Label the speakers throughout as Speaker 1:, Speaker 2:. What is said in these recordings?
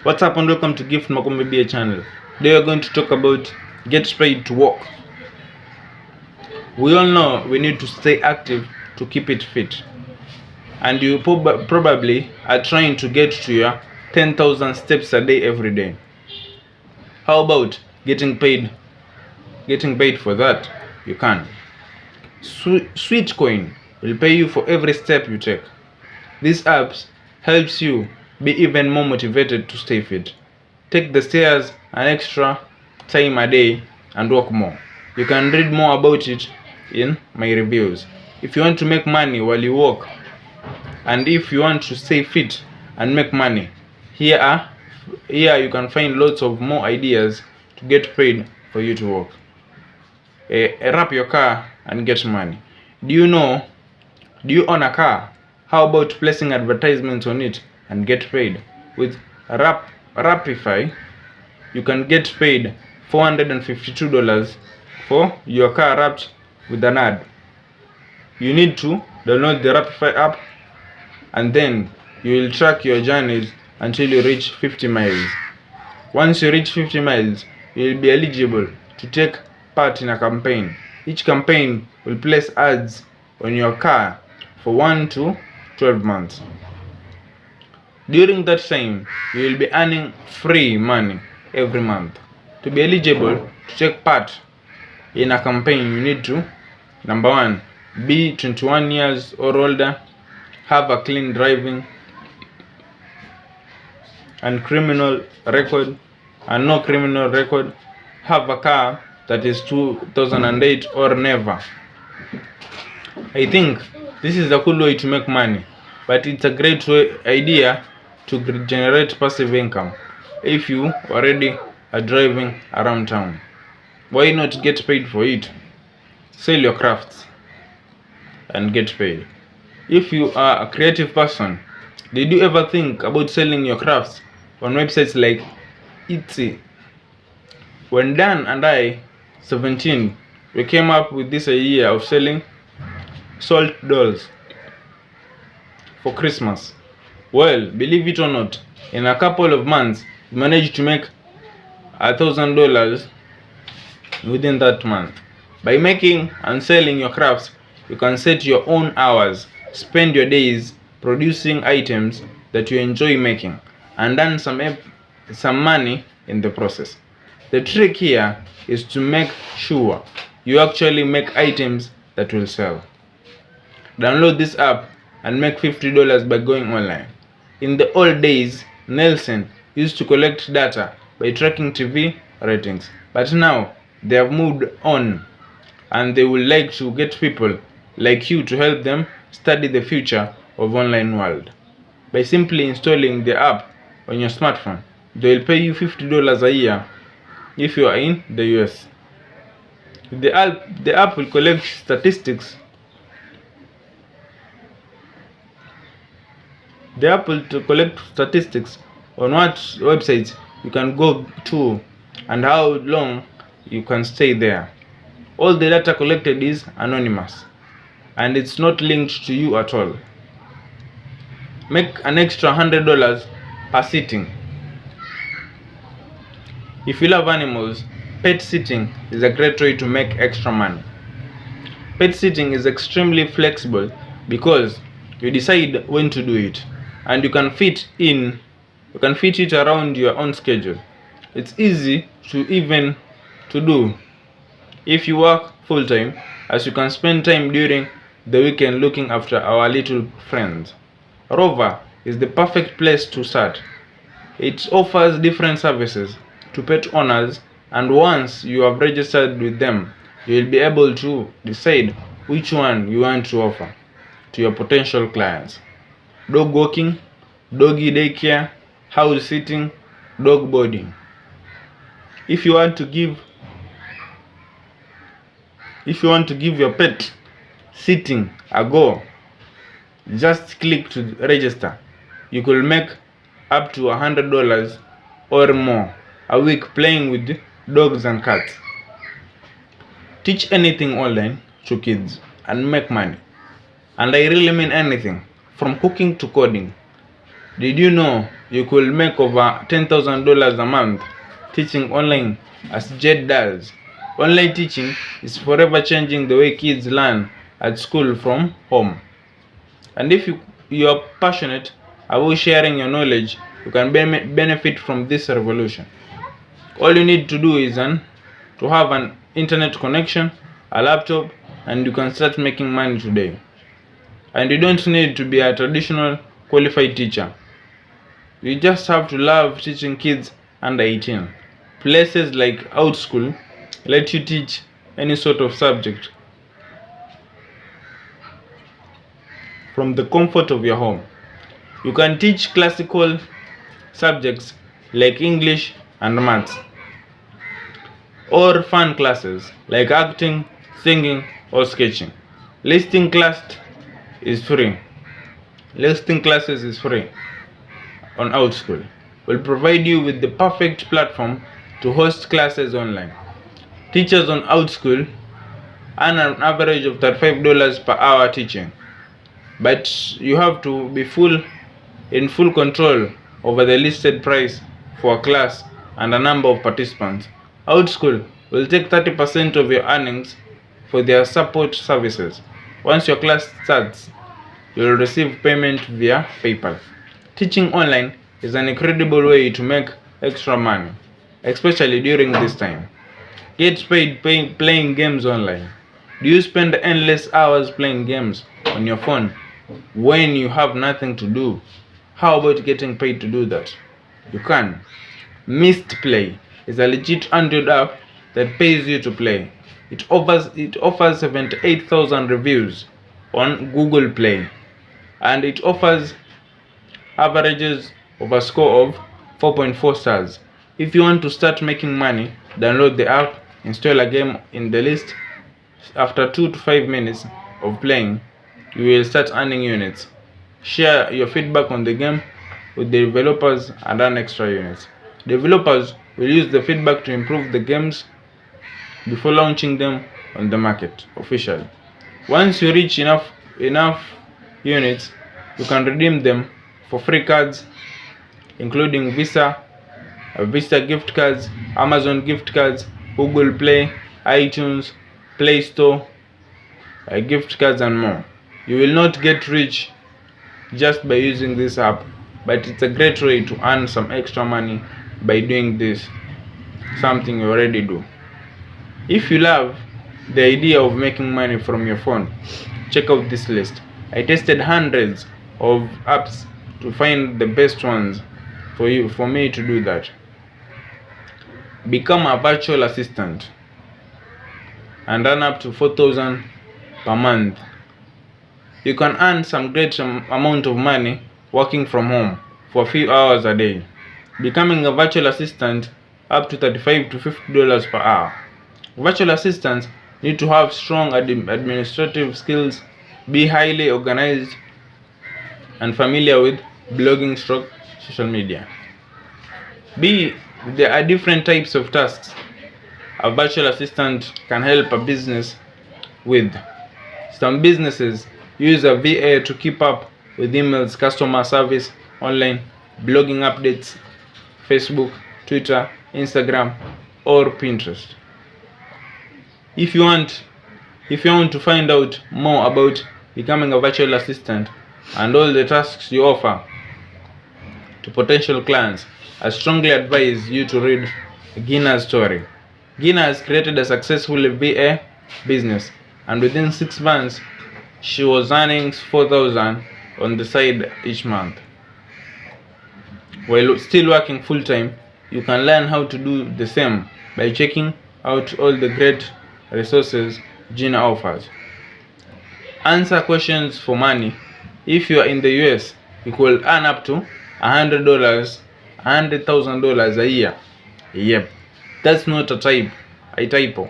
Speaker 1: What's up and welcome to Gift Makombe FBA channel. Today we're going to talk about get paid to walk. We all know we need to stay active to keep it fit. And you probably are trying to get to your 10,000 steps a day every day. How about getting paid? Getting paid for that? You can. Sweet Coin will pay you for every step you take. These apps helps you be even more motivated to stay fit. Take the stairs an extra time a day and walk more. You can read more about it in my reviews. If you want to make money while you walk, and if you want to stay fit and make money, here you can find lots of more ideas to get paid for you to walk. Wrap your car and get money. Do you own a car? How about placing advertisements on it and get paid? With Rapify, you can get paid $452 for your car wrapped with an ad. You need to download the Rapify app and then you will track your journeys until you reach 50 miles. Once you reach 50 miles, you will be eligible to take part in a campaign. Each campaign will place ads on your car for 1 to 12 months. During that time, you will be earning free money every month. To be eligible to take part in a campaign, you need to, number 1, be 21 years or older, have a clean driving and criminal record and no criminal record, have a car that is 2008 or never. I think this is a cool way to make money, but it's a great idea to generate passive income if you already are driving around town. Why not get paid for it? Sell your crafts and get paid. If you are a creative person, did you ever think about selling your crafts on websites like Etsy? When Dan and I, 17, we came up with this idea of selling salt dolls for Christmas. Well, believe it or not, in a couple of months, we managed to make $1,000 within that month. By making and selling your crafts, you can set your own hours, spend your days producing items that you enjoy making, and earn some money in the process. The trick here is to make sure you actually make items that will sell. Download this app and make $50 by going online. In the old days, Nielsen used to collect data by tracking TV ratings, but now they have moved on and they would like to get people like you to help them study the future of online world. By simply installing the app on your smartphone, they will pay you $50 a year if you are in the US. The app will collect statistics. The app will collect statistics on what websites you can go to and how long you can stay there. All the data collected is anonymous and it's not linked to you at all. Make an extra $100 per sitting. If you love animals, pet sitting is a great way to make extra money. Pet sitting is extremely flexible because you decide when to do it and you can fit it around your own schedule. It's easy to do if you work full time, as you can spend time during the weekend looking after our little friends. Rover is the perfect place to start. It offers different services to pet owners, and once you have registered with them, you will be able to decide which one you want to offer to your potential clients. Dog walking, doggy daycare, house sitting, dog boarding. If you want to give your pet sitting a go, just click to register. You could make up to $100 or more a week playing with dogs and cats. Teach anything online to kids and make money. And I really mean anything, from cooking to coding. Did you know you could make over $10,000 a month teaching online as Jed does? Online teaching is forever changing the way kids learn at school from home. And if you are passionate about sharing your knowledge, you can benefit from this revolution. All you need to do is to have an internet connection, a laptop, and you can start making money today. And you don't need to be a traditional qualified teacher. You just have to love teaching kids under 18. Places like OutSchool let you teach any sort of subject from the comfort of your home. You can teach classical subjects like English and maths, or fun classes like acting, singing, or sketching. Listing classes is free on OutSchool. Will provide you with the perfect platform to host classes online. Teachers on OutSchool earn an average of $35 per hour teaching, but you have to be in full control over the listed price for a class and a number of participants. OutSchool will take 30% of your earnings for their support services. Once your class starts, you will receive payment via PayPal. Teaching online is an incredible way to make extra money, especially during this time. Get paid playing games online. Do you spend endless hours playing games on your phone when you have nothing to do? How about getting paid to do that? You can. Missed Play is a legit Android app that pays you to play. It offers 78,000 reviews on Google Play, and it offers averages of a score of 4.4 stars. If you want to start making money, download the app, install a game in the list. After 2 to 5 minutes of playing, you will start earning units. Share your feedback on the game with the developers and earn extra units. Developers will use the feedback to improve the games before launching them on the market officially. Once you reach enough units, you can redeem them for free cards, including Visa gift cards, Amazon gift cards, Google Play, iTunes, Play Store gift cards, and more. You will not get rich just by using this app, but it's a great way to earn some extra money by doing this, something you already do. If you love the idea of making money from your phone, check out this list. I tested hundreds of apps to find the best ones for me to do that. Become a virtual assistant and earn up to $4,000 per month. You can earn some great amount of money working from home for a few hours a day. Becoming a virtual assistant up to $35 to $50 per hour. Virtual assistants need to have strong administrative skills, be highly organized, and familiar with blogging / social media. There are different types of tasks a virtual assistant can help a business with. Some businesses use a VA to keep up with emails, customer service, online, blogging updates, Facebook, Twitter, Instagram, or Pinterest. If you want to find out more about becoming a virtual assistant and all the tasks you offer to potential clients, I strongly advise you to read Gina's story. Gina has created a successful VA business, and within 6 months, she was earning $4,000 on the side each month. While still working full-time, you can learn how to do the same by checking out all the great resources Gina offers. Answer questions for money. If you are in the US, you could earn up to $100,000 a year. Yep, that's not a typo.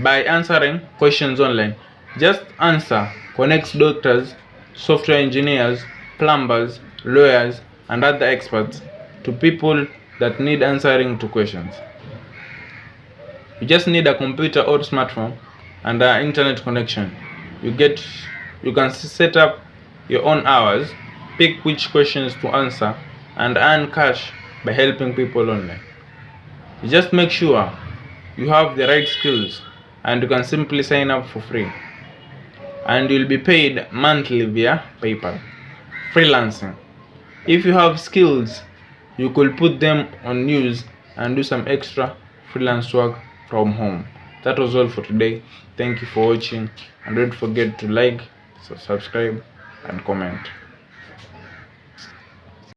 Speaker 1: By answering questions online, just answer connects doctors, software engineers, plumbers, lawyers, and other experts to people that need answering to questions. You just need a computer or smartphone and an internet connection. You can set up your own hours pick which questions to answer, and earn cash by helping people online. Just make sure you have the right skills, and you can simply sign up for free, and you'll be paid monthly via PayPal. Freelancing. If you have skills, you could put them on news and do some extra freelance work from home. That was all for today. Thank you for watching, and don't forget to like, subscribe, and comment.